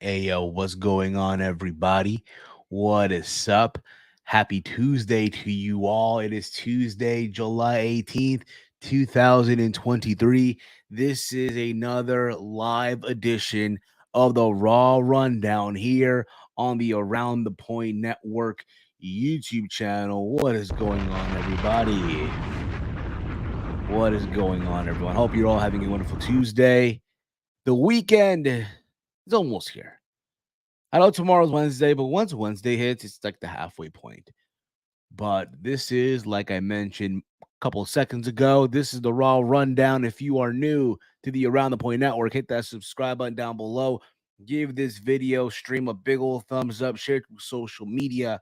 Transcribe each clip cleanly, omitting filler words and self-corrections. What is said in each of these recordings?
Ayo, what's going on, everybody? What is up? Happy Tuesday to you all. It is Tuesday, July 18th, 2023. This is another live edition of the Raw Rundown here on the Around the Point Network YouTube channel. What is going on, everybody? What is going on, everyone? Hope you're all having a wonderful Tuesday. The weekend is almost here. I know tomorrow's Wednesday, but once Wednesday hits, it's like the halfway point. But this is, like I mentioned a couple of seconds ago, this is the Raw Rundown. If you are new to the Around the Point Network, hit that subscribe button down below. Give this video stream a big old thumbs up. Share it through social media.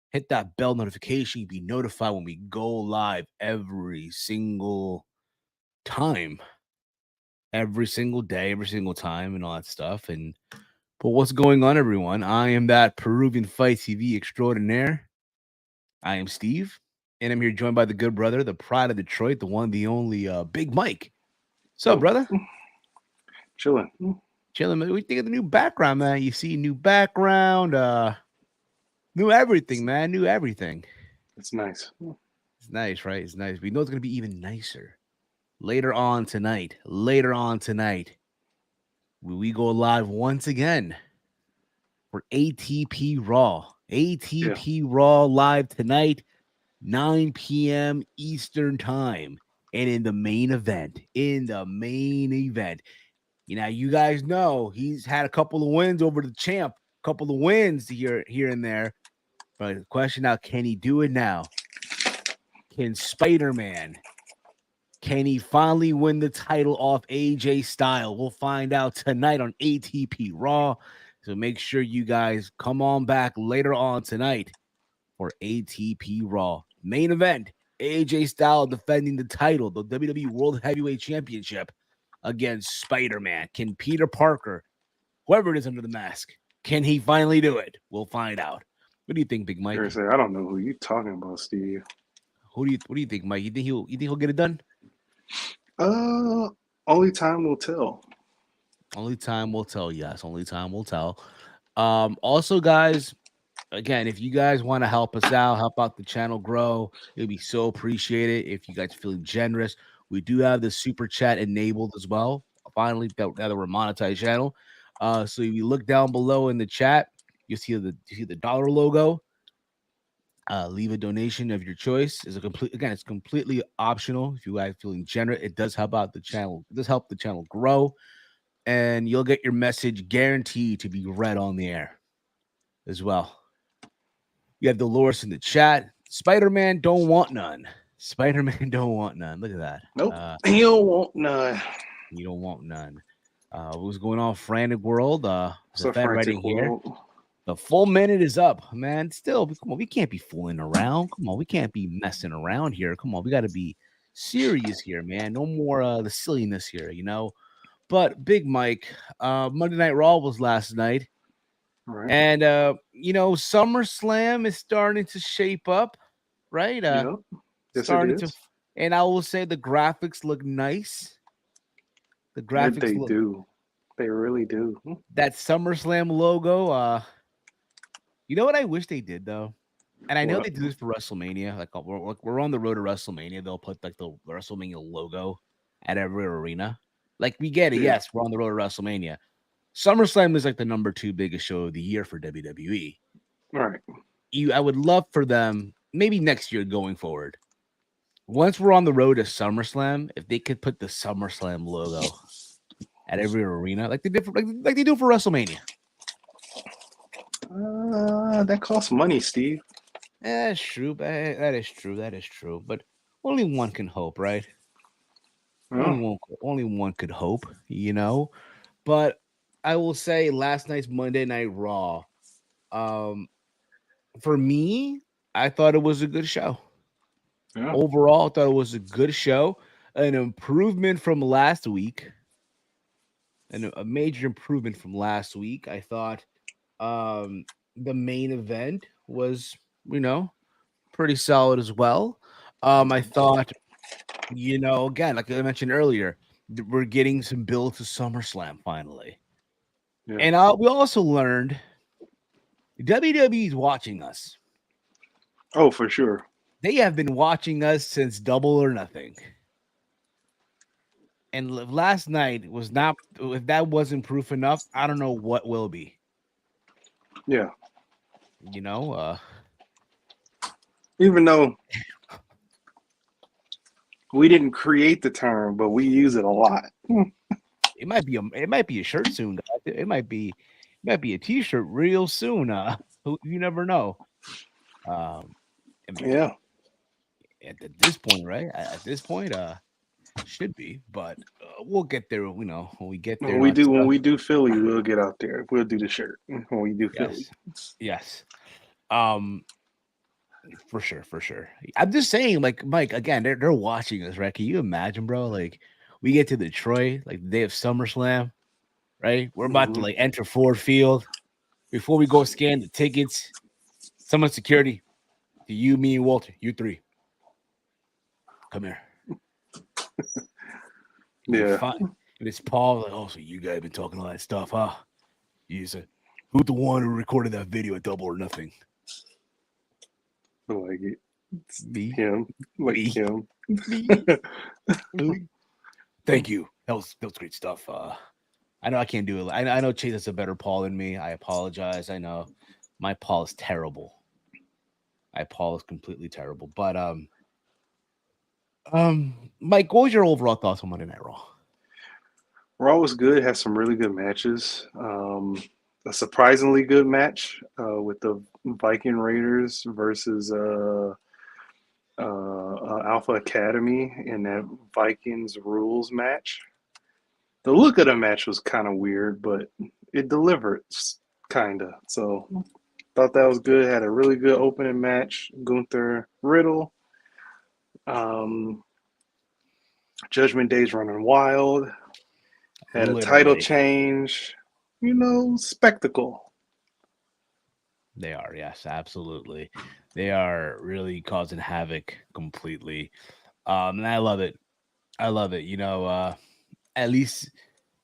Hit that bell notification. You'll be notified when we go live every single time. Every single day, every single time, and all that stuff. But what's going on, everyone? I am that Peruvian Fight TV extraordinaire. I am Steve, and I'm here joined by the good brother, the pride of Detroit, the one, the only, Big Mike. What's up, brother? Chilling. Chilling, man. What do you think of the new background, man? You see new background, new everything, man. New everything. It's nice. It's nice, right? It's nice. We know it's going to be even nicer later on tonight. We go live once again for ATP Raw. ATP Raw live tonight, 9 p.m. Eastern Time. And in the main event, you know, you guys know he's had a couple of wins over the champ, a couple of wins here and there. But the question now, can he do it now? Can Spider-Man, can he finally win the title off AJ Styles? We'll find out tonight on ATP Raw. So make sure you guys come on back later on tonight for ATP Raw. Main event, AJ Styles defending the title, the WWE World Heavyweight Championship against Spider-Man. Can Peter Parker, whoever it is under the mask, can he finally do it? We'll find out. What do you think, Big Mike? I don't know who you're talking about, Steve. What do you think, Mike? You think he'll get it done? Only time will tell. Only time will tell. Yes, only time will tell. Also, guys, again, if you guys want to help us out, help out the channel grow, it'd be so appreciated. If you guys are feeling generous, we do have the super chat enabled as well. Finally, now that we're monetized channel. So if you look down below in the chat, you see the dollar logo. Leave a donation of your choice. It's completely optional. If you guys feeling generous, it does help out the channel. It does help the channel grow, and you'll get your message guaranteed to be read on the air as well. You have Dolores in the chat. Spider-Man don't want none. Spider-Man don't want none. Look at that. Nope. You don't want none. You don't want none. What's going on, Frantic World? So Fed frantic writing here. world. The full minute is up, man. Still, come on, we can't be fooling around. Come on, we can't be messing around here. Come on, we got to be serious here, man. No more the silliness here, you know. But Big Mike, Monday Night Raw was last night. Right. And you know, SummerSlam is starting to shape up, right? Yep. Yes, starting it is. and I will say the graphics look nice. The graphics They do. They really do. That SummerSlam logo, you know what I wish they did though? And I know they do this for WrestleMania. Like we're on the road to WrestleMania. They'll put like the WrestleMania logo at every arena. Like we get it. Yeah. Yes, we're on the road to WrestleMania. SummerSlam is like the number 2 biggest show of the year for WWE. Right. I would love for them, maybe next year going forward, once we're on the road to SummerSlam, if they could put the SummerSlam logo at every arena, like they do for WrestleMania. That costs money, Steve. That's true. That is true. But only one can hope, right? Oh. Only one could hope, you know. But I will say, last night's Monday Night Raw, for me, I thought it was a good show. Yeah. Overall, I thought it was a good show, an improvement from last week, and a major improvement from last week. I thought the main event was, you know, pretty solid as well. I thought, you know, again, like I mentioned earlier, we're getting some build to SummerSlam finally. Yeah. And we also learned WWE is watching us. Oh, for sure. They have been watching us since Double or Nothing. And last night was not, if that wasn't proof enough, I don't know what will be. Yeah. You know, Even though we didn't create the term, but we use it a lot. it might be a shirt soon. Guys. It might be a t-shirt real soon. You never know. Um, Yeah. at this point, right? At this point, should be, but we'll get there. You know, when we get there When and all we that do when stuff. we do Philly, we'll get out there. We'll do the shirt when we do Philly. Yes, yes. Um, for sure, for sure. I'm just saying, like Mike, again, they're watching us, right? Can you imagine, bro? Like we get to Detroit, like the day of SummerSlam, right? We're about to Mm-hmm. like enter Ford Field. Before we go scan the tickets, someone security to you, me, and Walter, you three. Come here. You Yeah. fine. And it's Paul, like, oh, so you guys been talking all that stuff, huh? You said, who's the one who recorded that video at Double or Nothing? Like it. Me. Him. Like Me. him. Me. Really? Thank you. That was great stuff. I know I can't do it. I know Chase is a better Paul than me. I apologize. I know my Paul is terrible. My Paul is completely terrible. But Mike, what was your overall thoughts on Monday Night Raw? Raw was good. Had some really good matches. A surprisingly good match with the Viking Raiders versus Alpha Academy in that Vikings rules match. The look of the match was kind of weird, but it delivered, kind of. So thought that was good. Had a really good opening match. Gunther Riddle. Um, Judgment Day's running wild. Had a title Literally. change. Spectacle. They are, yes, absolutely. They are really causing havoc completely. And I love it. I love it. At least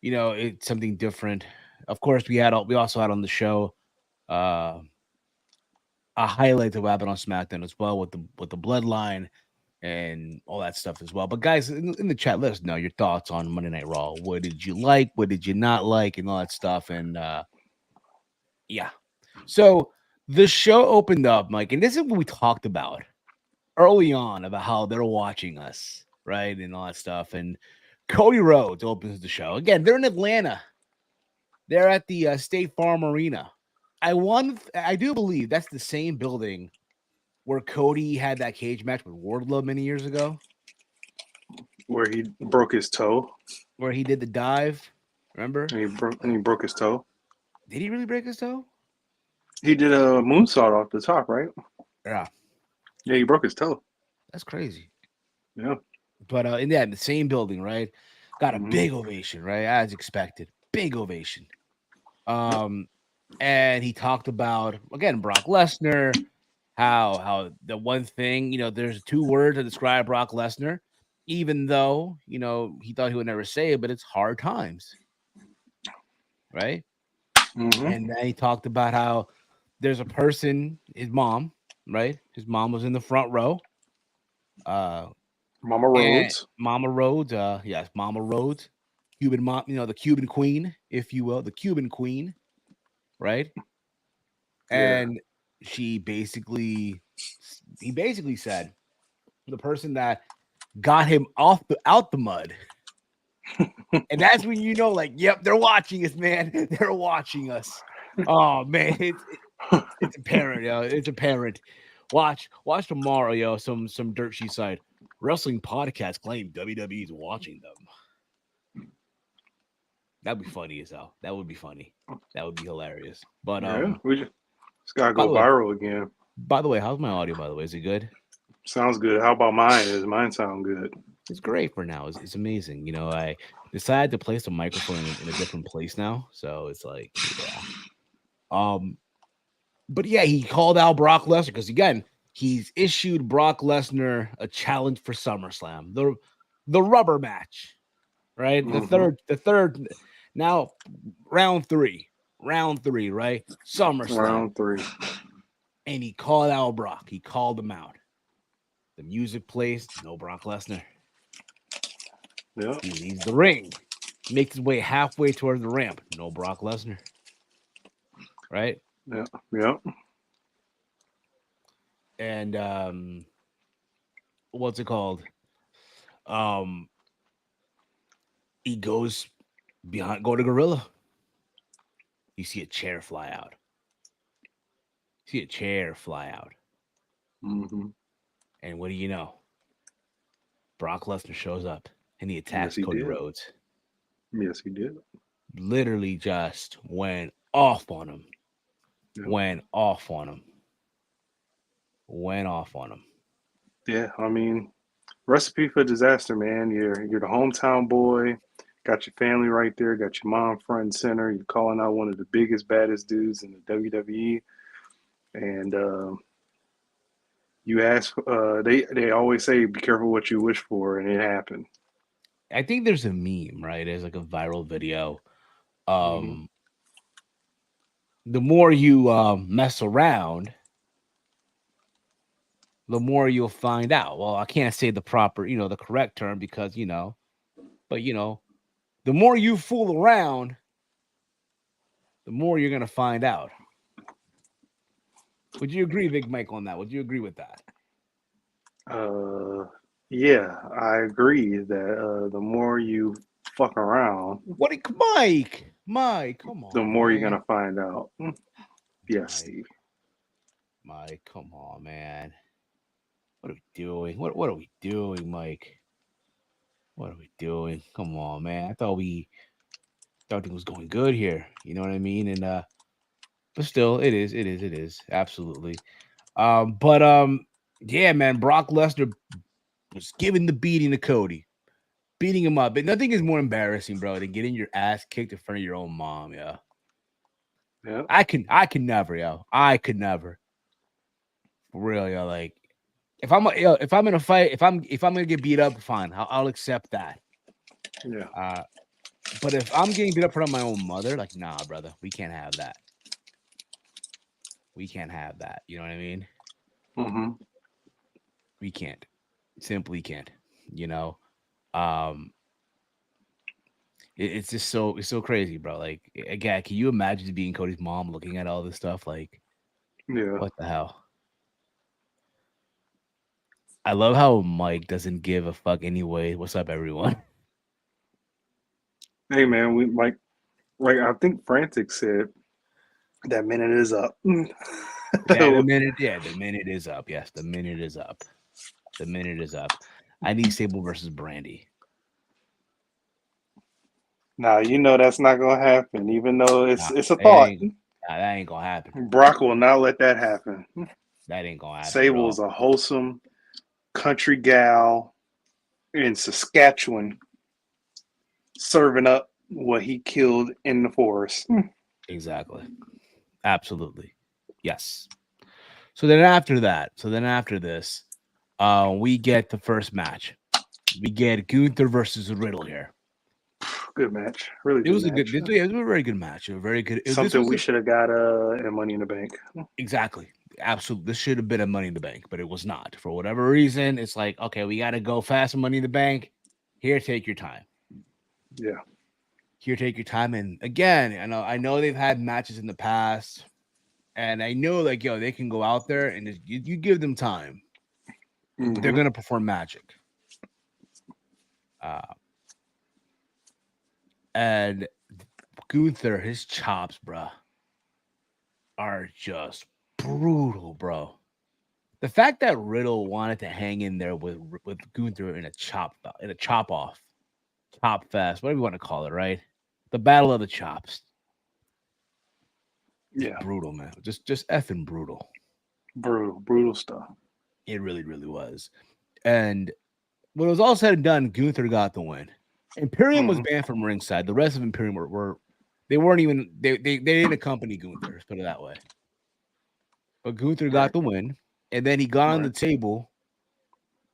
it's something different. Of course, we also had on the show uh a highlight of what happened on SmackDown as well with the bloodline and all that stuff as well. But guys, in the chat, let us know your thoughts on Monday Night Raw. What did you like? What did you not like? And all that stuff. And yeah. So the show opened up, Mike, and this is what we talked about early on about how they're watching us, right? And all that stuff. And Cody Rhodes opens the show. Again, they're in Atlanta. They're at the State Farm Arena. I do believe that's the same building where Cody had that cage match with Wardlow many years ago, Where he broke his toe. where he did the dive. Remember? And he broke his toe. Did he really break his toe? He did a moonsault off the top, right? Yeah, Yeah, he broke his toe. that's crazy. Yeah. But in the same building, right? Got a Mm-hmm. big ovation, right? As expected. Big ovation. Yep. And he talked about again Brock Lesnar, how the one thing, there's two words to describe Brock Lesnar, even though, he thought he would never say it, but it's hard times. Right? Mm-hmm. And then he talked about how there's a person, his mom, right? His mom was in the front row. Mama Rhodes. Mama Rhodes, yes, Mama Rhodes, Cuban mom, the Cuban queen, if you will, the Cuban queen, right? Yeah. And he basically said the person that got him out the mud. And that's when like, yep, they're watching us, man. They're watching us. Oh man, it's apparent, yo. It's apparent. Watch tomorrow, yo. Some dirt sheet side wrestling podcast claim WWE is watching them. That'd be funny as hell. That would be funny. That would be hilarious. But Yeah. We just gotta by go the way, viral again. how's my audio? By the way, is it good? Sounds good. How about mine? Does mine sound good? It's great for now. It's amazing. I decided to place the microphone in a different place now, so it's like, yeah. But yeah, he called out Brock Lesnar because again, he's issued Brock Lesnar a challenge for SummerSlam, the rubber match, right? Mm-hmm. The third now round 3, round 3, right? SummerSlam. Round 3. And he called out Brock. He called him out. The music plays, no Brock Lesnar. Yep. He leaves the ring, makes his way halfway towards the ramp, no Brock Lesnar. Right? Yep. Yep. And what's it called? He goes go to Gorilla. You see a chair fly out. Mm-hmm. And what do you know? Brock Lesnar shows up and he attacks Yes, he Cody did. Rhodes. Yes, he did. Literally just went off on him. Yep. Went off on him. Yeah, I mean, recipe for disaster, man. You're the hometown boy. Got your family right there. Got your mom front and center. You're calling out one of the biggest, baddest dudes in the WWE, and you ask. They always say, "Be careful what you wish for," and it happened. I think there's a meme, right? There's like a viral video. Mm-hmm. The more you mess around, the more you'll find out. Well, I can't say the proper, the correct term because, but the more you fool around, the more you're going to find out. Would you agree, Big Mike, on that? Would you agree with that? Yeah, I agree that the more you fuck around, Mike, come the on, more you're man. gonna find out. Yes, Mike, Steve. Mike, come on, man. What are we doing? What are we doing, Mike? What are we doing? Come on, man. I thought it was going good here. You know what I mean? And but still, it is absolutely. Yeah, man. Brock Lesnar was giving the beating to Cody, beating him up. But nothing is more embarrassing, bro, than getting your ass kicked in front of your own mom. Yeah, Yeah. I can never, yo. I could never. For real, yo. Like, if I'm in a fight, if I'm gonna get beat up, fine. I'll accept that. Yeah. But if I'm getting beat up in front of my own mother, like, nah, brother, we can't have that. We can't have that. You know what I mean? Mm-hmm. We can't. Simply can't. You know. Um, it's just it's so crazy, bro. Like, again, can you imagine being Cody's mom, looking at all this stuff? Like, Yeah. what the hell? I love how Mike doesn't give a fuck anyway. What's up, everyone? Hey, man. We like I think Frantic said that minute is up. The minute is up. Yes, the minute is up. The minute is up. I need Sable versus Brandy. Now you know that's not gonna happen, even though Nah, it's a it thought. ain't. Nah, that ain't gonna happen. Brock will not let that happen. That ain't gonna happen, bro. Sable's a wholesome country gal in Saskatchewan, serving up what he killed in the forest. Exactly. Absolutely. Yes. So then after this, we get the first match. We get Gunther versus Riddle here. Good match, really It good was a good. match. It was a very good match. A very good. This Something was we should have got in Money in the Bank. exactly, absolutely. This should have been a Money in the Bank, but it was not for whatever reason. It's like, okay, we got to go fast in Money in the Bank. Here, take your time. Yeah. Here, take your time. And again, I know they've had matches in the past, and I know like they can go out there and you give them time. Mm-hmm. They're gonna perform magic. And Gunther, his chops, bro, are just brutal, bro. The fact that Riddle wanted to hang in there with Gunther in a chop off, chop fest, whatever you want to call it, right? The battle of the chops. Yeah. Brutal, man. Just effing brutal. Brutal stuff. It really, really was. And when it was all said and done, Gunther got the win. Imperium was banned from ringside. The rest of Imperium were they weren't even they didn't accompany Gunther, let's put it that way. But Gunther got the win, and then he got on the table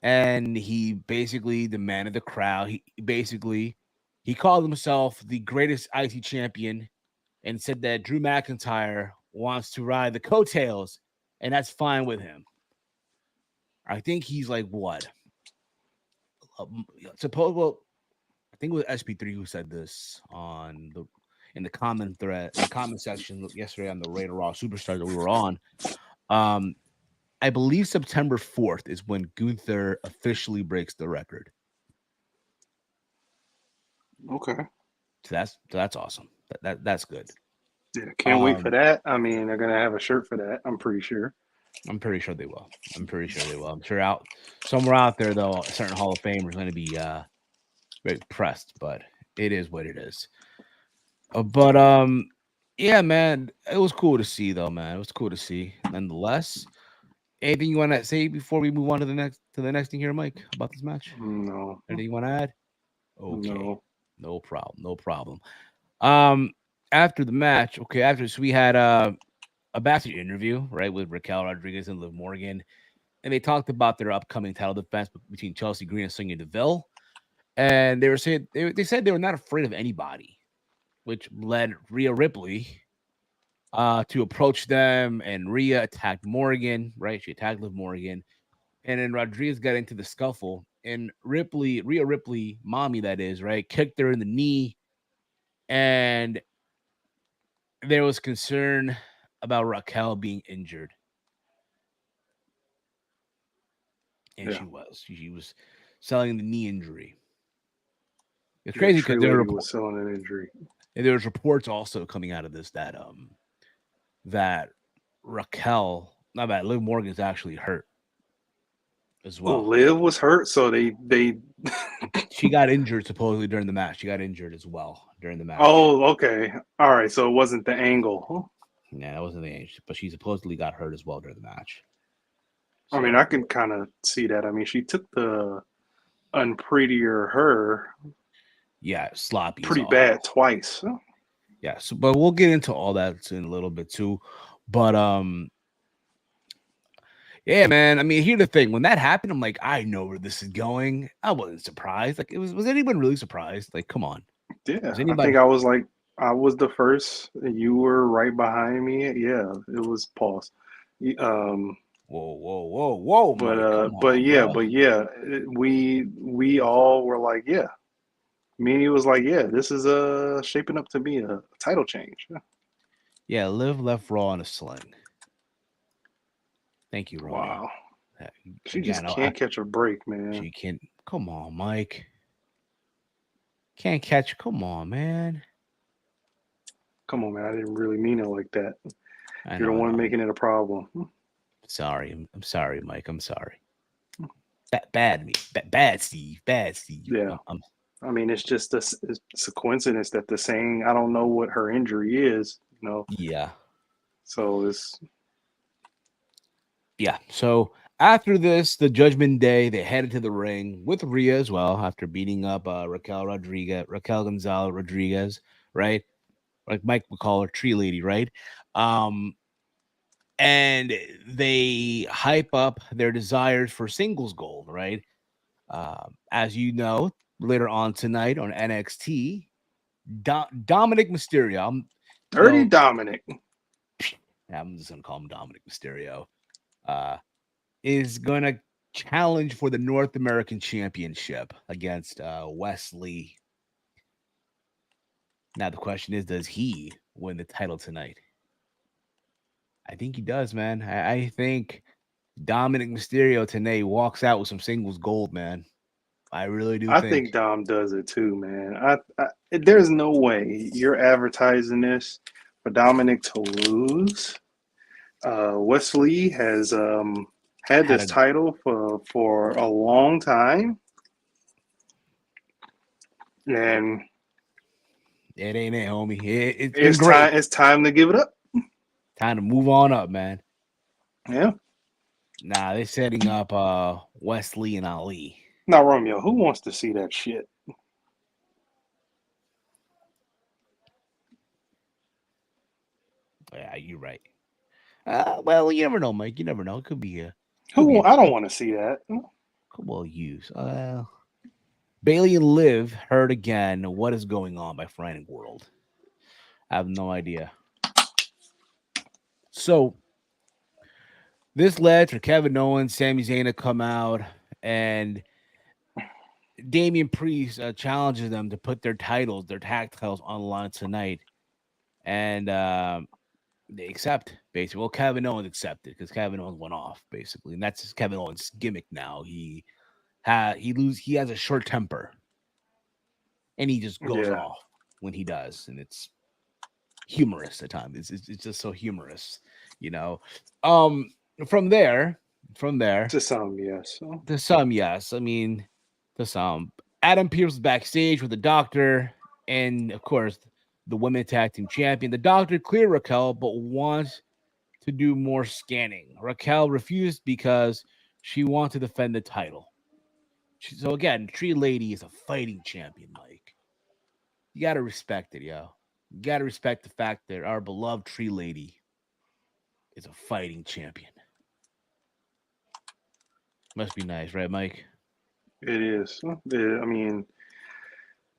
and he basically demanded the crowd. He called himself the greatest IC champion and said that Drew McIntyre wants to ride the coattails, and that's fine with him. I think he's like what? Well, I think it was SP3 who said this in the comment thread in the comment section yesterday on the Rated Raw Superstar that we were on. I believe September 4th is when Gunther officially breaks the record. Okay. So that's awesome. That's good. Yeah, can't wait for that. I mean, they're gonna have a shirt for that. I'm pretty sure. I'm pretty sure they will. I'm sure somewhere out there though, a certain Hall of Famer is going to be very pressed, but it is what it is. But yeah, man, it was cool to see though, man. It was cool to see. Nonetheless, anything you want to say before we move on to the next thing here, Mike, about this match? No. Anything you want to add? Okay, No. no problem. After the match, so we had a backstage interview, right, with Raquel Rodriguez and Liv Morgan, and they talked about their upcoming title defense between Chelsea Green and Sonya Deville, and they were saying they said they were not afraid of anybody, which led Rhea Ripley to approach them, and Rhea attacked Morgan, right? She attacked Liv Morgan, and then Rodriguez got into the scuffle, and Rhea Ripley, mommy that is, right, kicked her in the knee, and there was concern about Raquel being injured. And she was selling the knee injury. It's crazy because was selling an injury. And there was reports also coming out of this that Raquel, not bad, Liv Morgan's actually hurt as well. Liv was hurt, so they she got injured supposedly during the match. She got injured as well during the match. Oh, okay. All right, so it wasn't the angle. Yeah, that wasn't the angle, but she supposedly got hurt as well during the match. So, I mean, I can kind of see that. I mean, she took the unprettier her. Yeah, sloppy. Pretty bad twice. Yeah, but we'll get into all that in a little bit too. But yeah, man. I mean, here's the thing. When that happened, I'm like, I know where this is going. I wasn't surprised. Like, was anyone really surprised? Like, come on. Yeah, I think I was like, I was the first. You were right behind me. Yeah, it was pause. Whoa! But yeah, we all were like, yeah. Meanie was like, yeah, this is shaping up to be a title change. Yeah, Liv left Raw in a sling. Thank you, Romeo. Wow. She just can't catch a break, man. She can't. Come on, Mike. Can't catch. Come on, man. Come on, man. I didn't really mean it like that. You're the one making it a problem. Sorry. I'm sorry, Mike. I'm sorry. Bad Steve. Yeah. I mean, it's just it's a coincidence that they're saying, I don't know what her injury is, you know? Yeah. So it's... Yeah. So after this, the Judgment Day, they headed to the ring with Rhea as well after beating up Raquel Gonzalez Rodriguez, right? Like Mike would call her Tree Lady, right? And they hype up their desires for singles gold, right? As you know, later on tonight on NXT, Dominic Mysterio. Dominic. I'm just going to call him Dominic Mysterio. Is going to challenge for the North American Championship against Wesley. Now, the question is, does he win the title tonight? I think he does, man. I think Dominic Mysterio tonight walks out with some singles gold, man. I really do. I think Dom does it too, man. There's no way you're advertising this for Dominic to lose. Wesley has had this title for a long time, and it ain't it, homie. It's time to give it up. Time to move on up, man. Yeah. Nah, they're setting up Wesley and Ali. Now, Romeo, who wants to see that shit? Yeah, you're right. Well, you never know, Mike. You never know. It could be a... I don't want to see that. Well, use. Bailey and Liv heard again What Is Going On by Frightened World. I have no idea. So this led for Kevin Owens, Sami Zayn to come out, and Damian Priest challenges them to put their titles, their tag titles, on the line tonight, and they accept basically. Well, Kevin Owens accepted because Kevin Owens went off basically, and that's Kevin Owens' gimmick now. He has a short temper, and he just goes Yeah, off when he does, and it's humorous at times. It's just so humorous, you know. Um, from there, from there, to some, yes. to some, yes. I mean, to some. Adam Pearce was backstage with the doctor, and of course, the women's tag team champion. The doctor cleared Raquel, but wants to do more scanning. Raquel refused because she wants to defend the title. So again, Tree Lady is a fighting champion, Mike. You gotta respect it, yo. You gotta respect the fact that our beloved Tree Lady is a fighting champion. Must be nice, right, Mike? It is. I mean,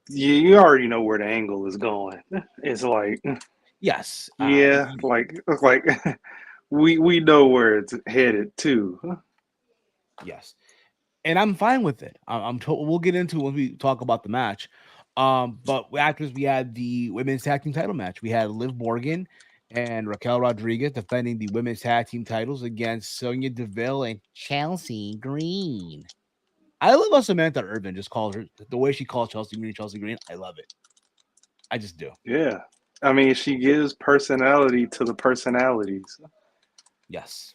you already know where the angle is going. It's like, Yes. yeah, like we know where it's headed to. Yes. And I'm fine with it. We'll get into it when we talk about the match. But after we had the women's tag team title match, we had Liv Morgan and Raquel Rodriguez defending the women's tag team titles against Sonya Deville and Chelsea Green. I love how Samantha Urban just calls her the way she calls Chelsea Green. I love it. I just do. Yeah. I mean, she gives personality to the personalities. Yes.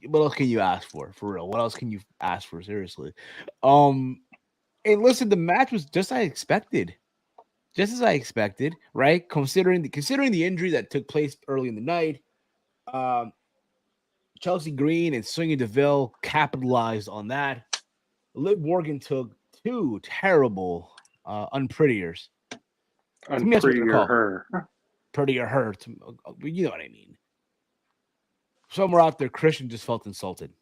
What else can you ask for real? What else can you ask for seriously? Um, and listen, the match was just I expected. Just as I expected, right? Considering the injury that took place early in the night, um, Chelsea Green and Sonya Deville capitalized on that. Liv Morgan took two terrible unprettiers. To me, that's what they're Unprettier called. her. Pretty or her. You know what I mean. Somewhere out there, Christian just felt insulted.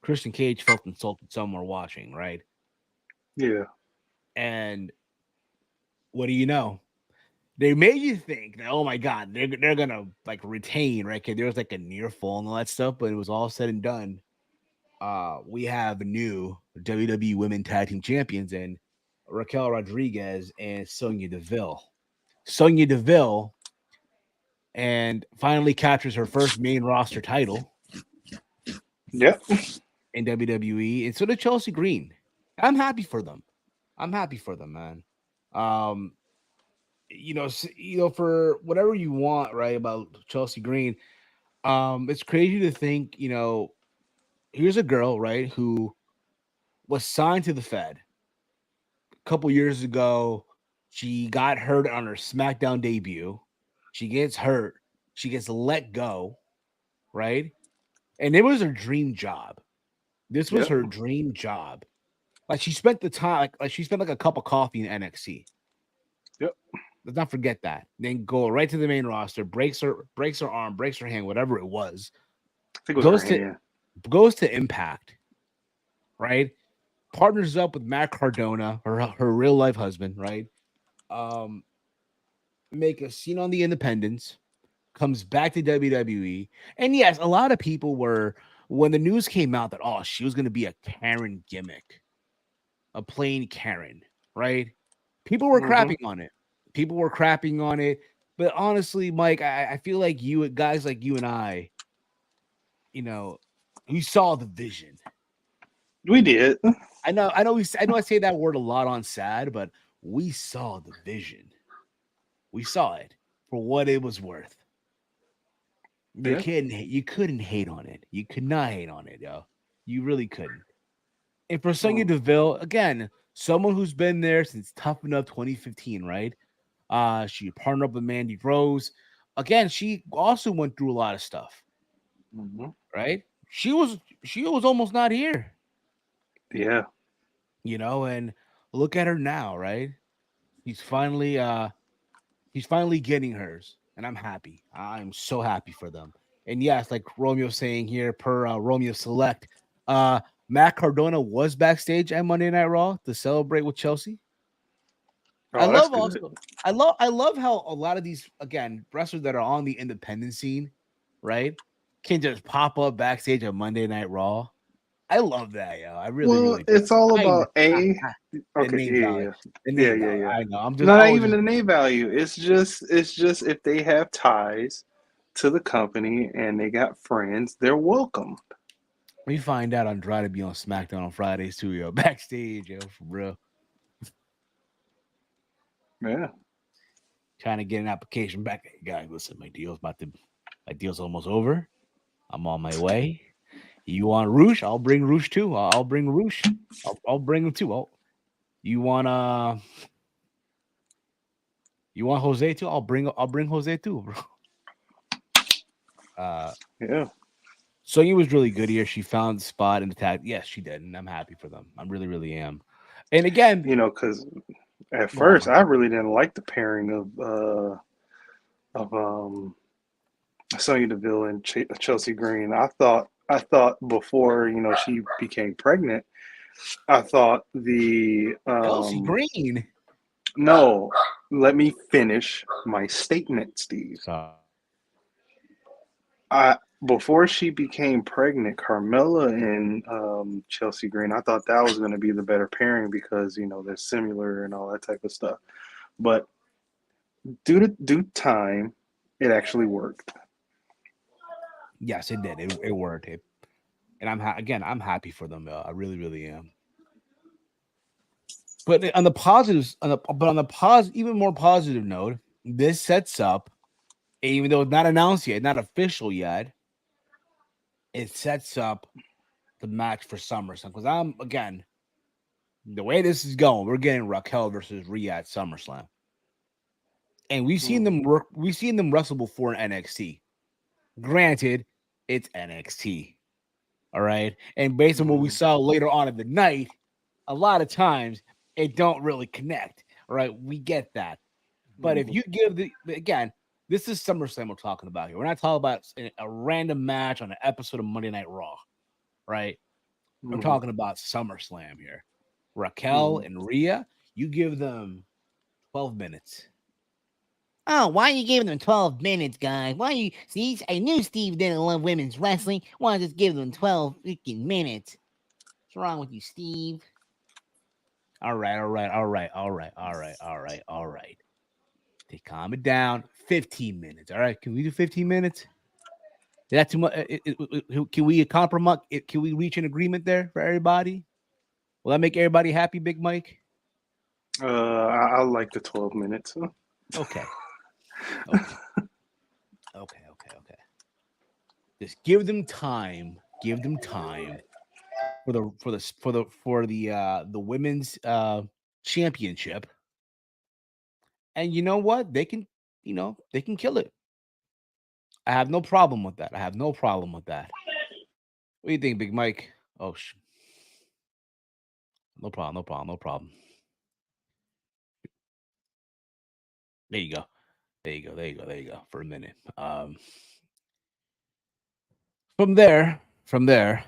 Christian Cage felt insulted somewhere watching, right? Yeah. And what do you know? They made you think that, oh my god, they're gonna like retain, right? Okay, there was like a near fall and all that stuff, but it was all said and done. We have new WWE Women Tag Team Champions and Raquel Rodriguez and Sonya Deville. Sonya Deville and finally captures her first main roster title Yep. in WWE, and so did Chelsea Green. I'm happy for them. I'm happy for them, man. Um, for whatever you want, right, about Chelsea Green. It's crazy to think, here's a girl, right, who was signed to the Fed a couple years ago. She got hurt on her SmackDown debut. She gets hurt. She gets let go, right? And it was her dream job. This was Yep. her dream job. Like she spent the time, like she spent like a cup of coffee in NXT. Yep. Let's not forget that. Then go right to the main roster, breaks her arm, breaks her hand, whatever it was. I think it was her Goes to hand. goes to Impact, right? Partners up with Matt Cardona, her real life husband, right? Um, make a scene on the Independents, comes back to WWE, and yes, a lot of people were when the news came out that she was going to be a Karen gimmick, a plain Karen, right? People were Mm-hmm. crapping on it. People were crapping on it, but honestly, Mike, I feel like you guys like you and I, you know, we saw the vision. We did. I know I say that word a lot on sad, but we saw the vision. We saw it for what it was worth. Yeah. You couldn't hate on it. You could not hate on it, yo. You really couldn't. And for Sonya Mm. Deville, again, someone who's been there since Tough Enough 2015, right? She partnered up with Mandy Rose. Again, she also went through a lot of stuff, Mm-hmm. right? She was almost not here, Yeah. and look at her now, right? He's finally getting hers, and I'm happy. I'm so happy for them. And yes, like Romeo saying here, per Romeo Select, uh, Matt Cardona was backstage at Monday Night Raw to celebrate with Chelsea. I Oh, that's love good. also I love how a lot of these again wrestlers that are on the independent scene, right, can just pop up backstage on Monday Night Raw. I love that, yo. I really, Well, really do. it's all I know about a. the Okay, name yeah, value. yeah, The yeah, name yeah, value. yeah. I know. I'm just Not always even just the name value. It's just if they have ties to the company and they got friends, they're welcome. we find out I'm trying to be on SmackDown on Fridays too, yo. Backstage, yo, for real. Yeah. Trying to get an application back. Hey, guys, listen, my deal's almost over. I'm on my way. You want Roosh? I'll bring Roosh too. I'll bring Roosh. I'll bring him too. You want you want Jose too? I'll bring Jose too, bro. Uh Yeah. Sonya was really good here. She found the spot in the tag. Yes, she did, and I'm happy for them. I really, really am. And again, Because at go on, first bro. I really didn't like the pairing of Sonya Deville and Chelsea Green. I thought before she became pregnant, I thought the Chelsea Green. no, let me finish my statement, Steve. So I Before she became pregnant, Carmella and Chelsea Green, I thought that was going to be the better pairing because they're similar and all that type of stuff. But due to time, it actually worked. yes, it did. It worked. And again, I'm happy for them. I really, really am. But on the positives, on the even more positive note, this sets up, even though it's not announced yet, not official yet, it sets up the match for SummerSlam. Because again, the way this is going, we're getting Raquel versus Rhea at SummerSlam, and we've seen Mm, them work. We've seen them wrestle before in NXT. Granted, it's NXT. All right, and based on what we mm, saw later on in the night, a lot of times it don't really connect. All right, we get that. But if mm, you give again, this is SummerSlam we're talking about here. We're not talking about a random match on an episode of Monday Night Raw, right? I'm mm, talking about SummerSlam here. Raquel mm. and Rhea, you give them 12 minutes. Oh, why are you giving them 12 minutes, guys? Why you see? I knew Steve didn't love women's wrestling. Why just give them 12 freaking minutes? What's wrong with you, Steve? All right, all right, all right, all right, all right, all right, all right. They calm it down. 15 minutes. All right. Can we do 15 minutes? Is that too much? Can we compromise? Can we reach an agreement there for everybody? Will that make everybody happy, Big Mike? I like the 12 minutes. Okay. Okay. Okay. Okay. Okay. Just give them time. Give them time for the women's championship. And you know what? They can kill it. I have no problem with that. I have no problem with that. What do you think, Big Mike? Oh, no problem. No problem. No problem. There you go. There you go. There you go. There you go. For a minute. From there,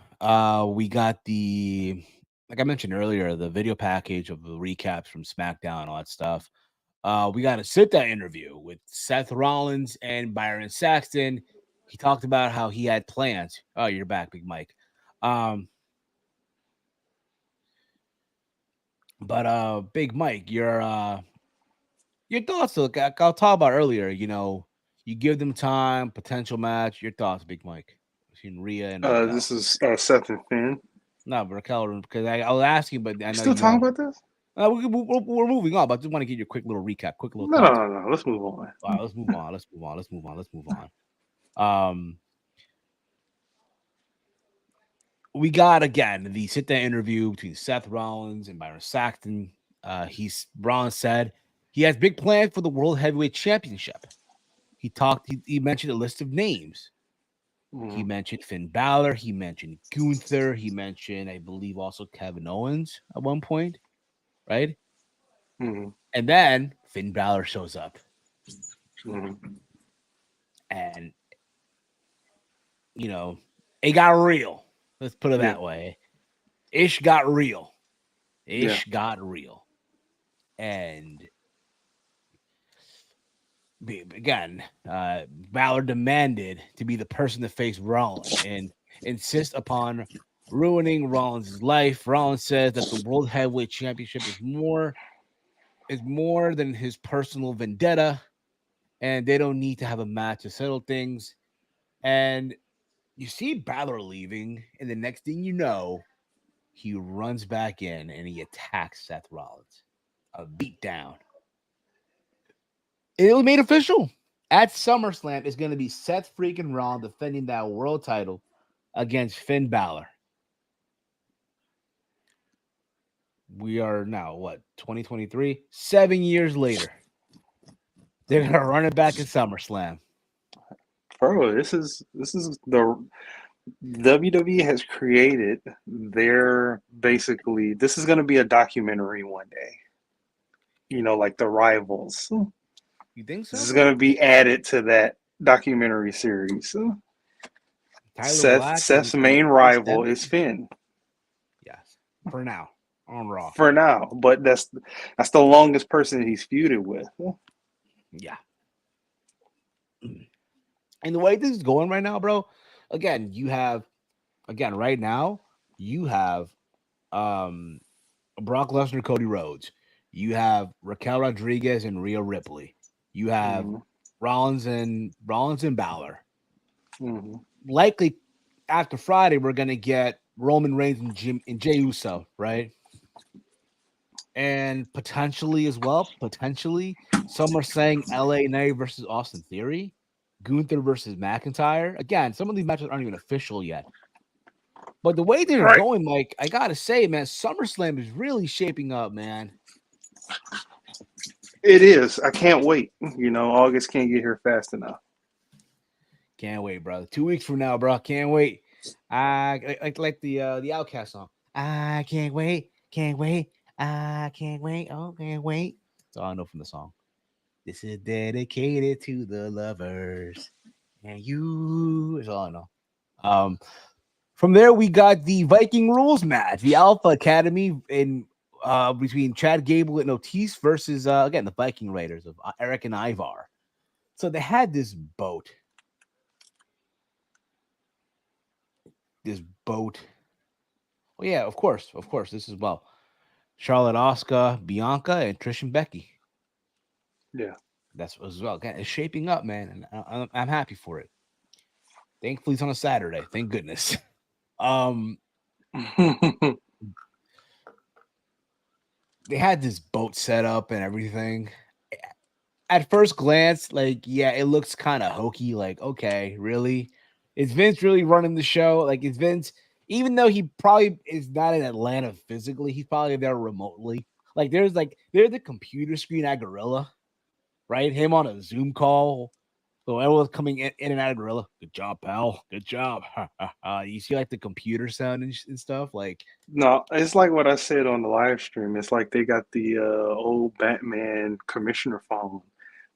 we got like I mentioned earlier, the video package of the recaps from SmackDown, all that stuff. We got a sit-down interview with Seth Rollins and Byron Saxton. He talked about how he had plans. Oh, you're back, Big Mike. Um, but Big Mike, your thoughts. Look, I'll talk about earlier. You give them time, potential match. Your thoughts, Big Mike, between Rhea and This Raquel. is Seth and Finn. No, Raquel, because I was asking, but I You know still you talking have. about this? We're moving on, but I just want to get your quick little recap, quick little No, no, thoughts. no, no. Let's move on. All right, let's move on. Let's move on. Let's move on. Let's move on. Um, we got again the sit-down interview between Seth Rollins and Byron Saxton. Rollins said he has big plans for the World Heavyweight Championship. He mentioned a list of names. He Mm, mentioned Finn Balor. He mentioned Gunther. He mentioned, I believe, also Kevin Owens at one point, right? mm, And then Finn Balor shows up, mm. and it got real. Let's put it Yeah, that way. Ish got real. yeah. Ish got real. And again, Balor demanded to be the person to face Rollins and insist upon ruining Rollins' life. Rollins says that the World Heavyweight Championship is more than his personal vendetta, and they don't need to have a match to settle things. And you see Balor leaving, and the next thing you know, he runs back in and he attacks Seth Rollins. A beatdown. It was made official. At SummerSlam is going to be Seth freaking Rollins defending that world title against Finn Balor. We are now, what, 2023? 7 years later. They're going to run it back at SummerSlam. Bro, this is the WWE has created their basically this is going to be a documentary one day. Like the rivals. You think This so, is going bro? to be added to that documentary series. Tyler Seth Black Seth's and main Chris rival is Evans? Finn Yes. For now, on Raw. for now, but that's the longest person he's feuded with. Yeah. And the way this is going right now, bro, again, right now, you have um Brock Lesnar, Cody Rhodes. You have Raquel Rodriguez and Rhea Ripley. You have Mm-hmm. Rollins and Balor. Mm-hmm. Likely after Friday, we're gonna get Roman Reigns and Jey Uso, right? And potentially as well, some are saying LA Knight versus Austin Theory, Gunther versus McIntyre. Again, some of these matches aren't even official yet. But the way they're Right. going, Mike, I gotta say, man, SummerSlam is really shaping up, man. It is. I can't wait. August can't get here fast enough. Can't wait, bro. 2 weeks from now, bro. Can't wait. I like the Outcast song. I can't wait, can't wait, I can't wait, oh can't wait. That's all I know from the song. This is dedicated to the lovers and you. That's all I know. Um, from there we got the Viking rules match, the Alpha Academy in between Chad Gable and Otis versus again the Viking Raiders of Eric and Ivar. So they had this boat. Oh yeah, of course. This is well, Charlotte, Oscar, Bianca, and Trish and Becky. Yeah. That's as well. Again, it's shaping up, man, and I'm happy for it. Thankfully, it's on a Saturday. Thank goodness. Um, they had this boat set up and everything. At first glance, like, yeah, it looks kind of hokey. Like, okay, really? Is Vince really running the show? Like, is Vince, even though he probably is not in Atlanta physically, he's probably there remotely. There's the computer screen at Gorilla, right? Him on a Zoom call. So everyone's coming in and out of Gorilla. Good job, pal. Good job. You see like the computer sound and stuff. Like, No, it's like what I said on the live stream. It's like they got the old Batman commissioner phone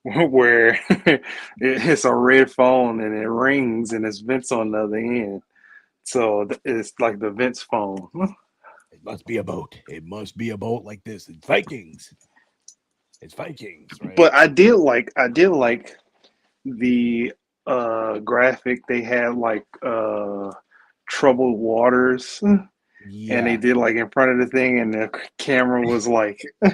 where it's a red phone and it rings and it's Vince on the other end. So it's like the Vince phone. it must be a boat. It must be a boat like this. It's Vikings. It's Vikings, right? But I did like the graphic. They had like troubled waters and they Yeah. did like in front of the thing and the camera was like Bro,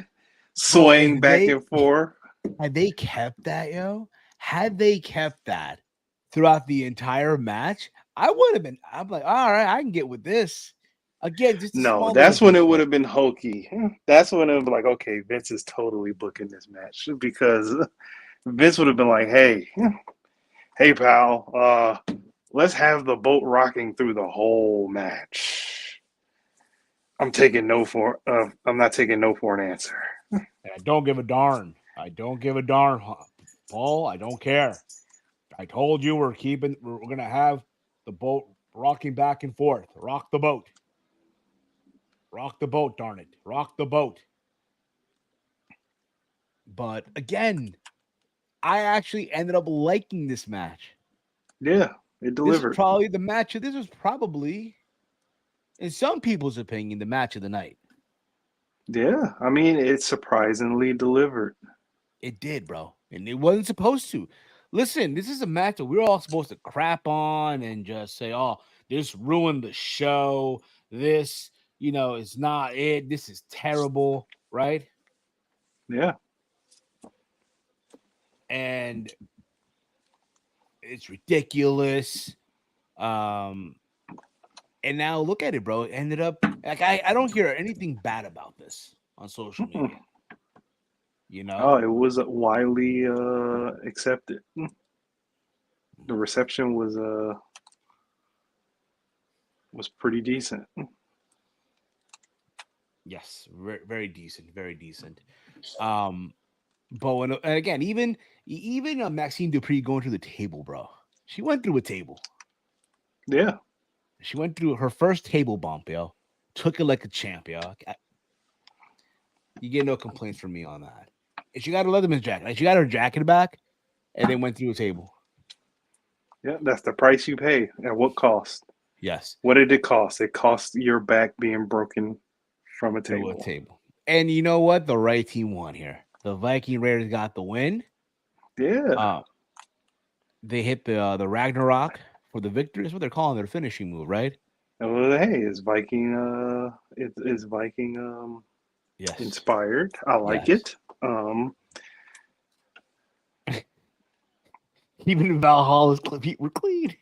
swaying back and forth. had they kept that, yo, had they kept that throughout the entire match, I would have been. I'm like, all right, I can get with this. Again, just a No, small little that's when it would detail. have been hokey. That's when it would be like, okay, Vince is totally booking this match because Vince would have been like, hey, pal, let's have the boat rocking through the whole match. I'm not taking no for an answer. And I don't give a darn. I don't give a darn, Paul. I don't care. I told you we're gonna have the boat rocking back and forth. Rock the boat. Rock the boat, darn it. Rock the boat. But again, I actually ended up liking this match. Yeah, it delivered. This was probably, in some people's opinion, the match of the night. Yeah, I mean, it surprisingly delivered. It did, bro. and it wasn't supposed to. Listen, this is a match that we're all supposed to crap on and just say, "Oh, this ruined the show. This, is not it. This is terrible," right? Yeah. And it's ridiculous. Um, and now look at it, bro. It ended up like I don't hear anything bad about this on social Mm-mm. media. You know, Oh, it was widely accepted. The reception was pretty decent. yes, very decent, very decent. Um, but and again, even Maxine Dupree going through the table, bro. She went through a table. Yeah. She went through her first table bump, yo. Took it like a champ, yo. You get no complaints from me on that. And she got a Leatherman's jacket. Like she got her jacket back, and then went through a table. Yeah, that's the price you pay. At what cost? Yes, What did it cost? It cost your back being broken from a through a table. table. And you know what? The right team won here. The Viking Raiders got the win. Yeah. Uh, they hit the Ragnarok for the victory. Is what they're calling their finishing move, right? Well, hey, it's Viking. It's Viking Yes, inspired. I like yes. it. Even Valhalla's feet were clean.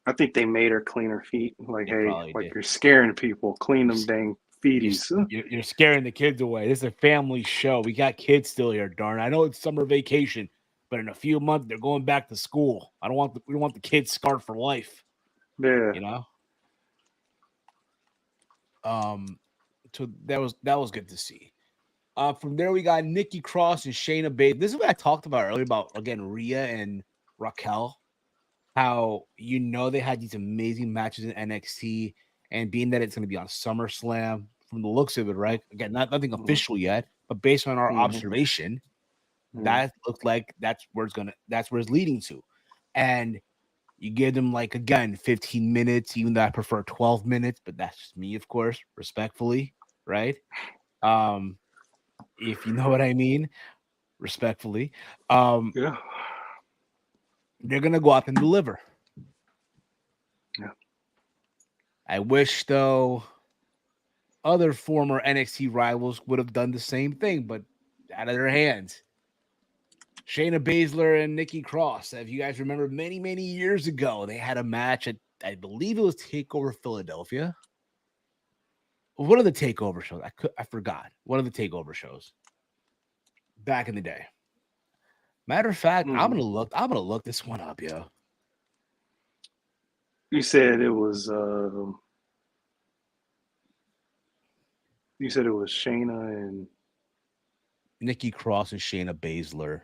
I think they made her clean her feet. Like, They hey, probably like did. you're scaring people. Clean You're, them dang you're, feeties. you're scaring the kids away. This is a family show. We got kids still here, darn. I know it's summer vacation, but in a few months they're going back to school. We don't want the kids scarred for life. Yeah. You know. Um. So that was good to see. From there we got Nikki Cross and Shayna Baszler. This is what I talked about earlier about again Rhea and Raquel. How they had these amazing matches in NXT, and being that it's going to be on SummerSlam, from the looks of it, right? Again, nothing Mm-hmm. official yet, but based on our Mm-hmm. observation, Mm-hmm. that looks like that's where it's leading to, and you give them like again 15 minutes, even though I prefer 12 minutes, but that's just me, of course, respectfully, right? Um, if you know what I mean, respectfully. Um, Yeah. they're gonna go out and deliver. Yeah. I wish though other former NXT rivals would have done the same thing, but out of their hands. Shayna Baszler and Nikki Cross. If you guys remember, many, many years ago, they had a match at, I believe it was Takeover Philadelphia. One of the Takeover shows. I forgot. One of the Takeover shows back in the day. Matter of fact, I'm Mm-hmm. gonna look. I'm gonna look this one up, yo. You said it was. You said it was Shayna and. Nikki Cross and Shayna Baszler.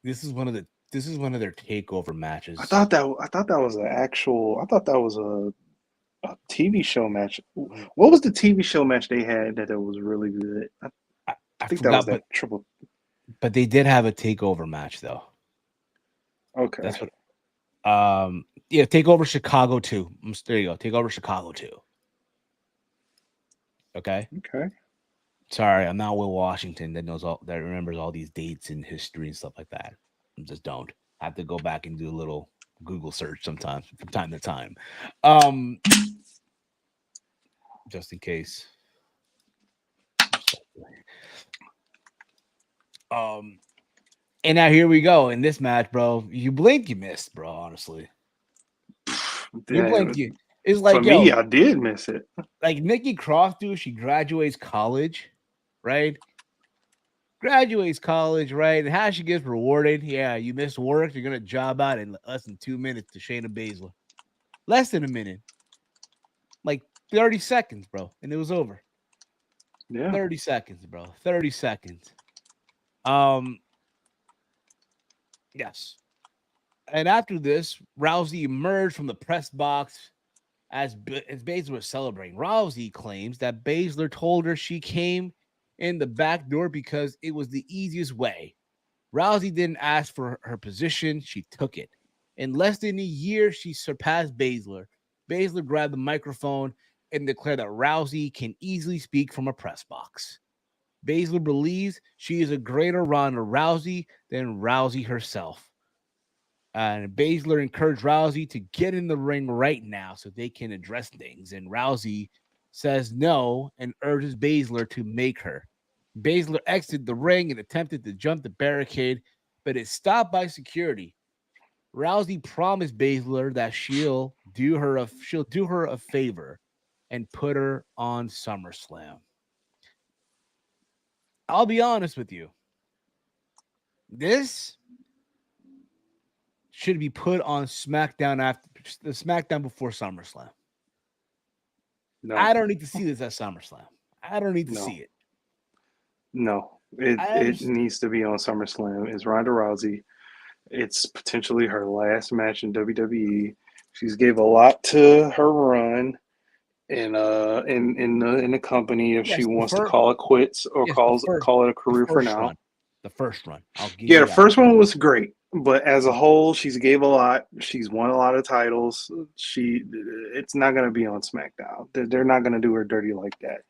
This is one of the. This is one of their Takeover matches. I thought that was an actual. I thought that was a TV show match. What was the TV show match they had that it was really good? I I think that was forgot, that triple. but they did have a Takeover match though. Okay. That's what. Yeah, Takeover Chicago 2. There you go. Takeover Chicago 2. Okay. Okay. Sorry, I'm not Will Washington that remembers all these dates and history and stuff like that. I just don't. I have to go back and do a little Google search sometimes from time to time. Um, just in case. Um, and now here we go in this match, bro. You blinked, you missed, bro. Honestly, you blinked, Damn. you. It's For like, me, yo, I did miss it. like Nikki Cross, dude. She graduates college, right? Graduates college, right? And how she gets rewarded? Yeah, you missed work. You're gonna job out in less than 2 minutes to Shayna Baszler. Less than a minute, like 30 seconds, bro, and it was over. Yeah. 30 seconds, bro. 30 seconds. Um, yes. And after this, Rousey emerged from the press box as Baszler was celebrating. Rousey claims that Baszler told her she came in the back door because it was the easiest way. Rousey didn't ask for her position, she took it. In less than a year, she surpassed Baszler. Baszler grabbed the microphone and declared that Rousey can easily speak from a press box. Baszler believes she is a greater Ronda Rousey than Rousey herself. And Baszler encouraged Rousey to get in the ring right now so they can address things. And Rousey says no and urges Baszler to make her. Baszler exited the ring and attempted to jump the barricade, but is stopped by security. Rousey promised Baszler that she'll do her a favor and put her on SummerSlam. I'll be honest with you. This should be put on SmackDown after the SmackDown before SummerSlam. No, I don't need to see this at SummerSlam. I don't need to no, see it. no. I It understand. needs to be on SummerSlam. It's Ronda Rousey. It's potentially her last match in WWE. She's gave a lot to her run in the company if she Yes, the wants to first. call it quits or Yes, call it a the career for first now. run, the first run. I'll give Yeah, you the that. first one was great, but as a whole, she's gave a lot. She's won a lot of titles. It's not going to be on SmackDown. They're not going to do her dirty like that.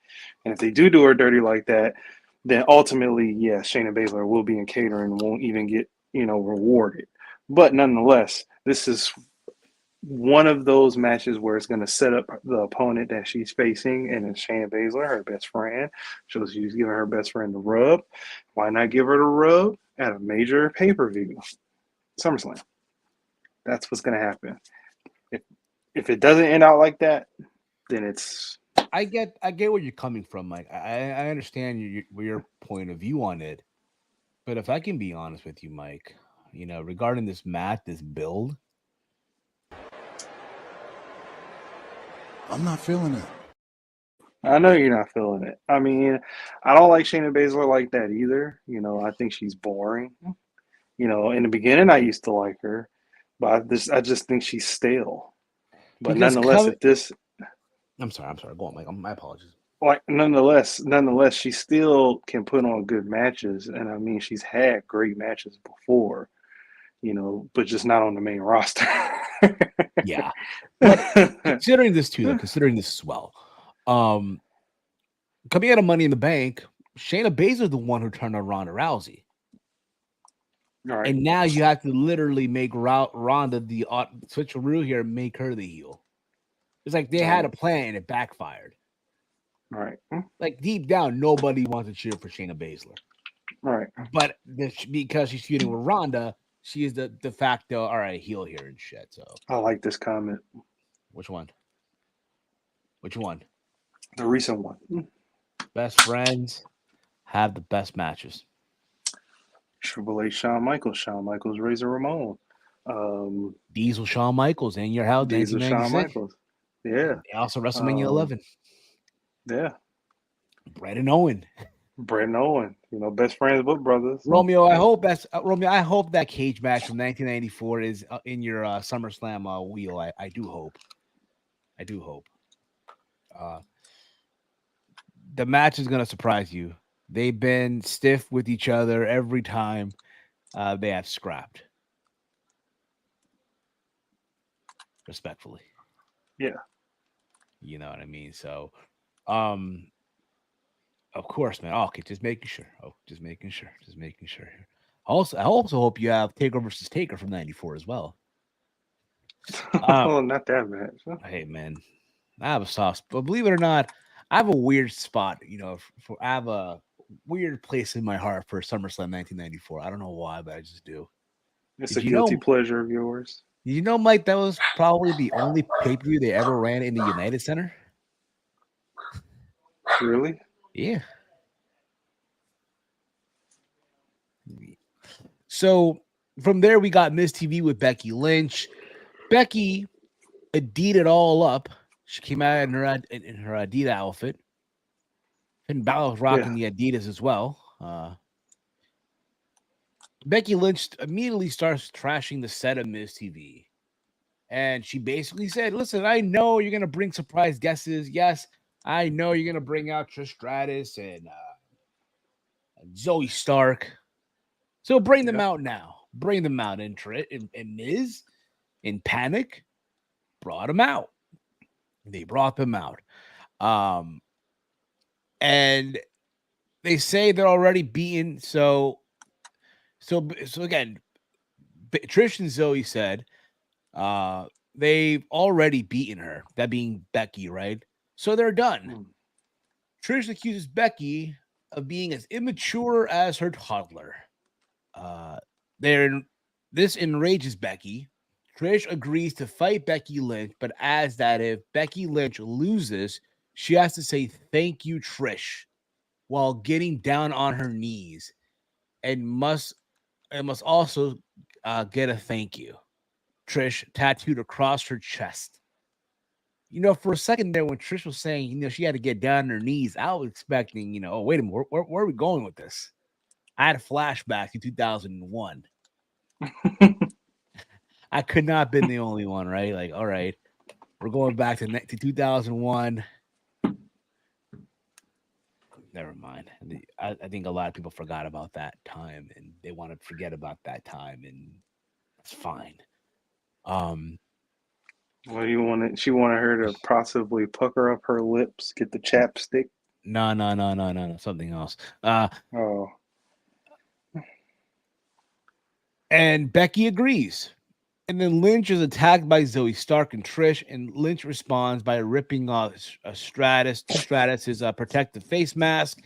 And if they do her dirty like that, then ultimately, yes, Shayna Baszler will be in catering and won't even get rewarded. But nonetheless, this is one of those matches where it's going to set up the opponent that she's facing, and it's Shayna Baszler, her best friend. So she's giving her best friend the rub. Why not give her the rub at a major pay-per-view? SummerSlam. That's what's going to happen. If if it doesn't end out like that, then it's I get where you're coming from, Mike. I understand your point of view on it. But if I can be honest with you, Mike, regarding this match, this build, I'm not feeling it. I know you're not feeling it. I mean, I don't like Shayna Baszler like that either. I think she's boring. In the beginning, I used to like her, but I just think she's stale. But because nonetheless, coming, if this I'm sorry, go on, Mike. My apologies. nonetheless, she still can put on good matches, and I mean, she's had great matches before, but just not on the main roster. Yeah, but considering this too, though, considering this as well, um, coming out of Money in the Bank, Shayna Baszler the one who turned on Ronda Rousey, All right, and now you have to literally make Ronda the switcheroo here, and make her the heel. It's like they all had right, a plan and it backfired. all right, Like deep down, nobody wants to cheer for Shayna Baszler, all right. but because she's feuding with Ronda, she is the de facto all right heel here and shit. So I like this comment, which one? Which one? the recent one. Best friends have the best matches. Triple H, Shawn Michaels, Razor Ramon, um, Diesel, Shawn Michaels, in your house, Diesel, Shawn 1996, Michaels. Yeah, and also WrestleMania um, 11. yeah. Brett and Owen. Brett and Owen, best friends but brothers. Romeo, I hope that's Romeo. I hope that cage match from 1994 is in your SummerSlam wheel. I do hope. I do hope. Uh, the match is going to surprise you. They've been stiff with each other every time they have scrapped. Respectfully, Yeah, you know what I mean. So, um, of course, man. Oh, okay, just making sure. Oh, just making sure. Just making sure. Also, I also hope you have Taker versus Taker from '94 as well. Um, not that match. hey man, I have a soft spot. But believe it or not, I have a weird spot. I have a weird place in my heart for SummerSlam 1994. I don't know why, but I just do. It's Did a you guilty know? pleasure of yours. Did you know, Mike? That was probably the only pay per view they ever ran in the United Center. Really? Yeah. So from there, we got Miss TV with Becky Lynch. Becky Adidas it all up. She came out in her Adidas outfit. Finn Balor was Yeah, rocking the Adidas as well. Becky Lynch immediately starts trashing the set of Miz TV. And she basically said, listen, I know you're going to bring surprise guests. Yes, I know you're going to bring out Trish Stratus and Zoe Stark. So bring them yeah. out now. Bring them out. And Miz, in panic, brought them out. They brought them out. Um, and they say they're already beaten. So again, Trish and Zoe said they've already beaten her. That being Becky, right? So they're done. Mm. Trish accuses Becky of being as immature as her toddler. Uh, they're this enrages Becky. Trish agrees to fight Becky Lynch, but adds that if Becky Lynch loses, she has to say thank you, Trish, while getting down on her knees, and must also get a thank you. Trish tattooed across her chest. For a second there, when Trish was saying, she had to get down on her knees, I was expecting, oh, wait a minute, where are we going with this? I had a flashback to 2001. I could not have been the only one, right? Like, all right, we're going back to 2001. Never mind. I think a lot of people forgot about that time, and they want to forget about that time, and it's fine. Um, What do you want? She wanted her to possibly pucker up her lips, get the chapstick. no, no, no, no, no, no, something else. Uh, Oh, and Becky agrees. And then Lynch is attacked by Zoe Stark and Trish, and Lynch responds by ripping off Stratus's protective face mask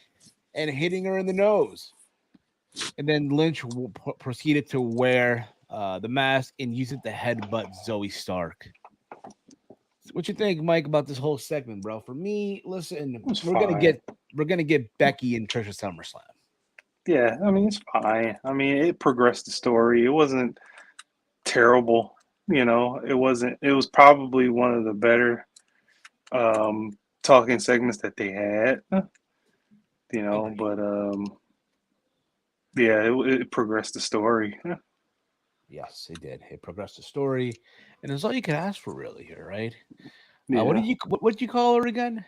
and hitting her in the nose. And then Lynch proceeded to wear the mask and use it to headbutt Zoe Stark. What you think, Mike, about this whole segment, bro? For me, listen, it's we're gonna fine. get Becky and Trish at SummerSlam. Yeah, I mean it's fine. I mean it progressed the story. It wasn't terrible. It wasn't. It was probably one of the better talking segments that they had. Agreed. But yeah, it progressed the story. Yes, it did. It progressed the story, and it's all you could ask for, really, here, right? Yeah. What did you call her again?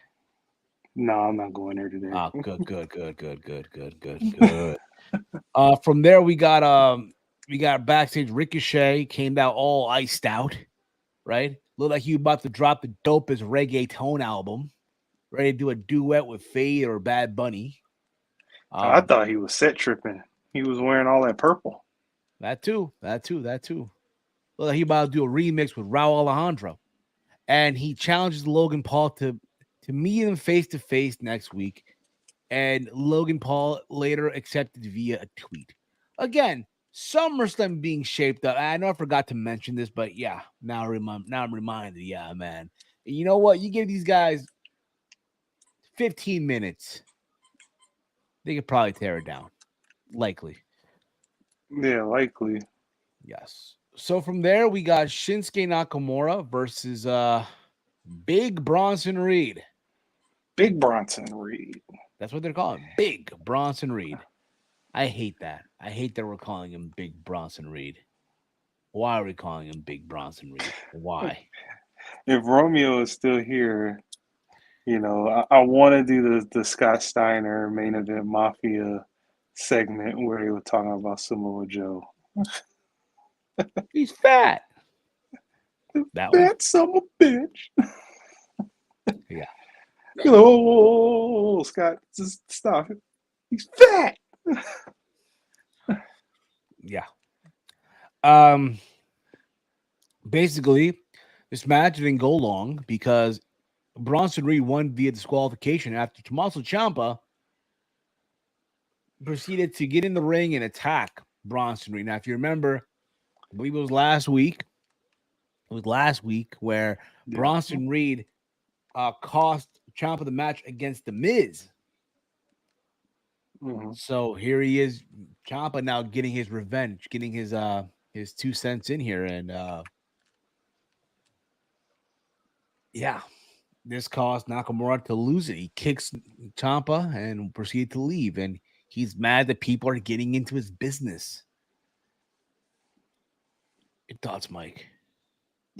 No, I'm not going there today. Ah, good, good, good, good, good, good, good, good. From there we got backstage. Ricochet came out all iced out, right? Looked like he was about to drop the dopest reggaeton album, ready to do a duet with Fade or Bad Bunny. I Um, thought he was set tripping. He was wearing all that purple. that too, that too, that too. Looked like he about to do a remix with Raul Alejandro, and he challenges Logan Paul to meet him face to face next week. And Logan Paul later accepted via a tweet. Again, SummerSlam being shaped up. I know I forgot to mention this, but yeah, now I'm reminded. Yeah, man. And you know what? You give these guys 15 minutes, they could probably tear it down. Likely. Yeah, likely. Yes. So from there, we got Shinsuke Nakamura versus Big Bronson Reed. Big Bronson Reed. That's what they're calling Big Bronson Reed. I hate that. I hate that we're calling him Big Bronson Reed. Why are we calling him Big Bronson Reed? Why? If Romeo is still here, I want to do the Scott Steiner main event Mafia segment where he was talking about Samoa Joe. He's fat. That one? That son of a bitch. Yeah. Whoa, Scott, just stop it. He's fat. Yeah. Um. Basically, this match didn't go long because Bronson Reed won via disqualification after Tommaso Ciampa proceeded to get in the ring and attack Bronson Reed. Now, if you remember, I believe it was last week. It was last week where Yeah. Bronson Reed cost Ciampa the match against the Miz. Mm-hmm. So here he is, Ciampa now getting his revenge, getting his 2 cents in here, and yeah, this caused Nakamura to lose it. He kicks Ciampa and proceeded to leave, and he's mad that people are getting into his business. Your thoughts, Mike?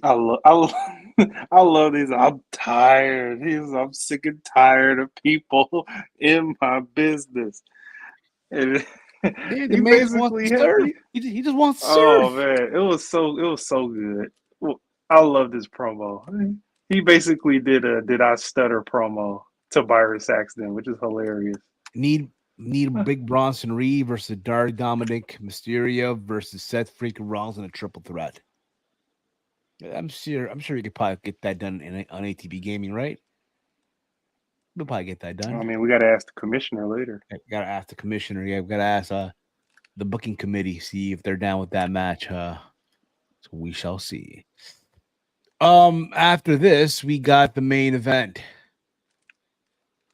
I love these. I'm tired. I'm sick and tired of people in my business. And Yeah, the he man just wants basically to had. serve. He just wants to Oh serve. man, it was so good. Well, I love this promo. He basically did a "Did I Stutter" promo to Byron Saxton, which is hilarious. Need Need Big Bronson Reed versus Dark Dominic Mysterio versus Seth freaking Rollins in a triple threat. I'm sure you could probably get that done on ATP Gaming, right? We'll probably get that I done. mean, we got to ask the commissioner later. Gotta ask the commissioner. Yeah, we gotta ask the booking committee, see if they're down with that match. So we shall see. After this, we got the main event,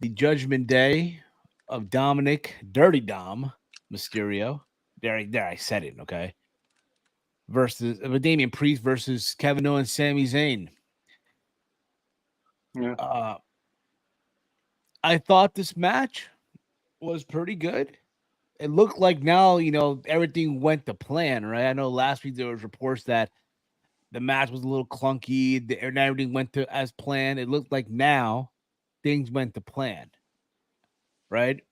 the Judgment Day of Dominic Dirty Dom Mysterio. There, I said it. Okay, versus Damian Priest versus Kevin Owens, Sami Zayn. Yeah. I thought this match was pretty good. It looked like now, everything went to plan, right? I know last week there was reports that the match was a little clunky, and everything went to as planned. It looked like now things went to plan, right?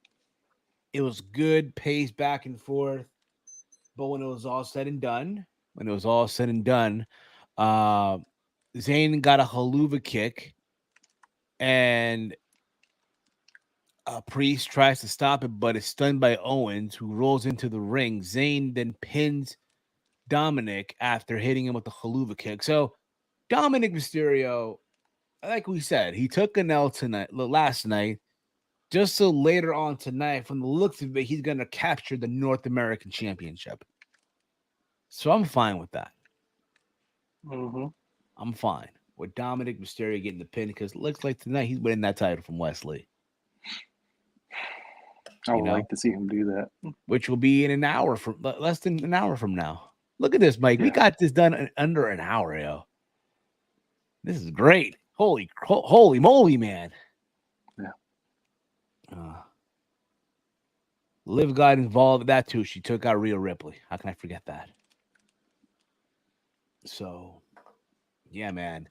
It was good pace back and forth, but when it was all said and done, uh, Zayn got a haluva kick, and Priest tries to stop it, but is stunned by Owens, who rolls into the ring. Zayn then pins Dominic after hitting him with the haluva kick. So Dominic Mysterio, like we said, he took an L last night, just so later on tonight, from the looks of it, he's going to capture the North American Championship. So I'm fine with that. Mm-hmm. I'm fine with Dominic Mysterio getting the pin because it looks like tonight he's winning that title from Wesley. I would like to see him do that. Which will be in an hour from less than an hour from now. Look at this, Mike. Yeah. We got this done in under an hour, yo. This is great. Holy moly, man. Yeah. Liv got involved with that too. She took out Rhea Ripley. How can I forget that? So, yeah, man.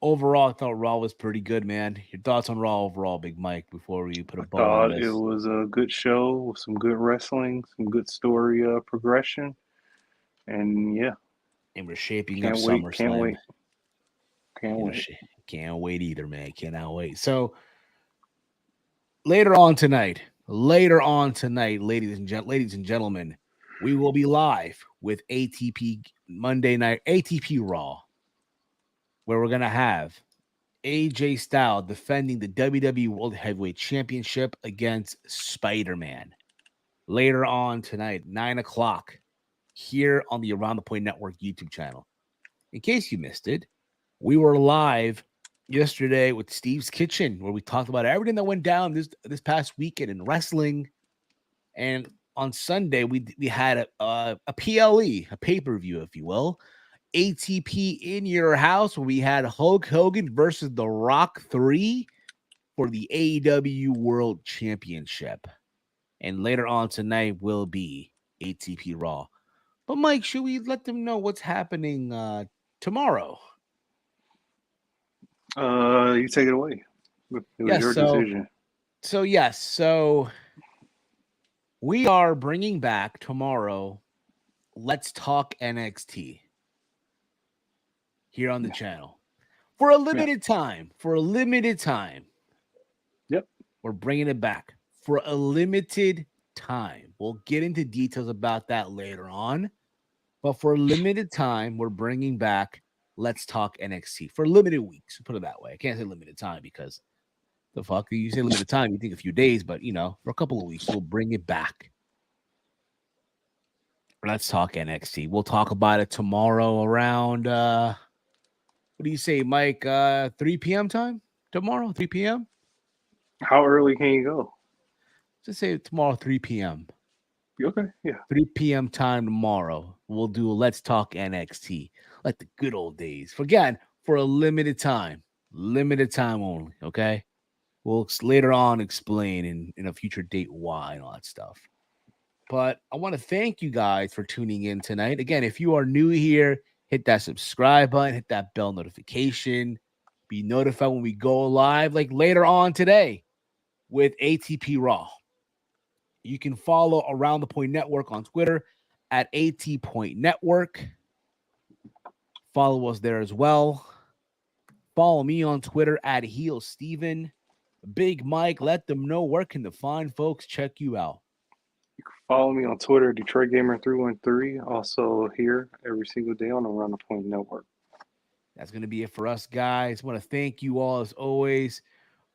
Overall, I thought Raw was pretty good, man. Your thoughts on Raw overall, Big Mike, before we put a bow on this? It was a good show with some good wrestling, some good story progression, and yeah. And we're shaping up SummerSlam. Can't wait. Can't wait either, man. Cannot wait. So later on tonight, ladies and gentlemen, we will be live with ATP Monday Night ATP Raw, where we're gonna have AJ Styles defending the WWE World Heavyweight Championship against Spider-Man. Later on tonight, 9:00, here on the Around the Point Network YouTube channel. In case you missed it, we were live yesterday with Steve's Kitchen, where we talked about everything that went down this past weekend in wrestling. And on Sunday, we had a PLE, a pay-per-view, if you will, ATP in your house, where we had Hulk Hogan versus The Rock 3 for the AEW World Championship. And later on tonight will be ATP Raw. But Mike, should we let them know what's happening tomorrow? You take it away. It was your decision. So we are bringing back tomorrow Let's Talk NXT here on the channel for a limited time. Yep. We're bringing it back for a limited time. We'll get into details about that later on. But for a limited time, we're bringing back Let's Talk NXT for limited weeks. Put it that way. I can't say limited time because the fuck you say limited time, you think a few days, but for a couple of weeks, we'll bring it back. Let's Talk NXT. We'll talk about it tomorrow around what do you say, Mike? 3 p.m. time tomorrow, 3 p.m. How early can you go? Just say tomorrow, 3 p.m. Okay, yeah. 3 p.m. time tomorrow. We'll do Let's Talk NXT like the good old days. Again, for a limited time only. Okay, we'll later on explain in a future date why and all that stuff. But I want to thank you guys for tuning in tonight. Again, if you are new here, hit that subscribe button, hit that bell notification, be notified when we go live, like later on today with ATP Raw. You can follow Around the Point Network on Twitter at AT Network. Follow us there as well. Follow me on Twitter at Heel Steven. Big Mike, let them know where can the fine folks check you out. Follow me on Twitter, Detroit Gamer 313. Also here every single day on the Around the Point Network. That's going to be it for us, guys. I want to thank you all as always,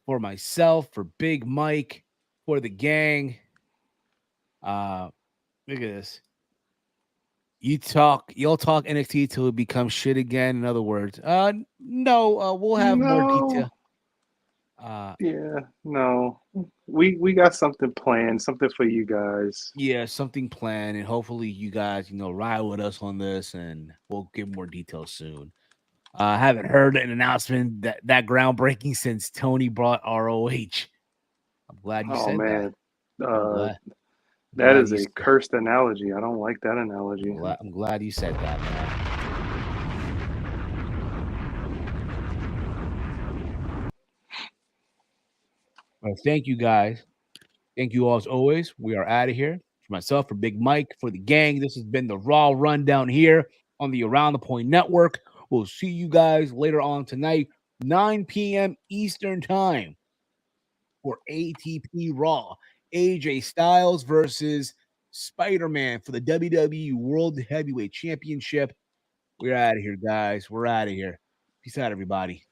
for myself, for Big Mike, for the gang. Look at this. You'll talk NXT till it becomes shit again. In other words, no, we'll have more No, detail. yeah, no. We got something planned, something for you guys. Yeah, something planned, and hopefully you guys, ride with us on this, and we'll give more details soon. I haven't heard an announcement that groundbreaking since Tony brought ROH. I'm glad you Oh said that. man, I'm uh, glad. I'm that glad is you. a cursed analogy. I don't like that analogy. I'm glad you said that, man. Well, thank you guys. Thank you all as always. We are out of here. For myself, for Big Mike, for the gang, this has been the Raw Rundown here on the Around the Point Network. We'll see you guys later on tonight, 9 p.m. Eastern Time for ATP Raw. AJ Styles versus Spider-Man for the WWE World Heavyweight Championship. We're out of here, guys. We're out of here. Peace out, everybody.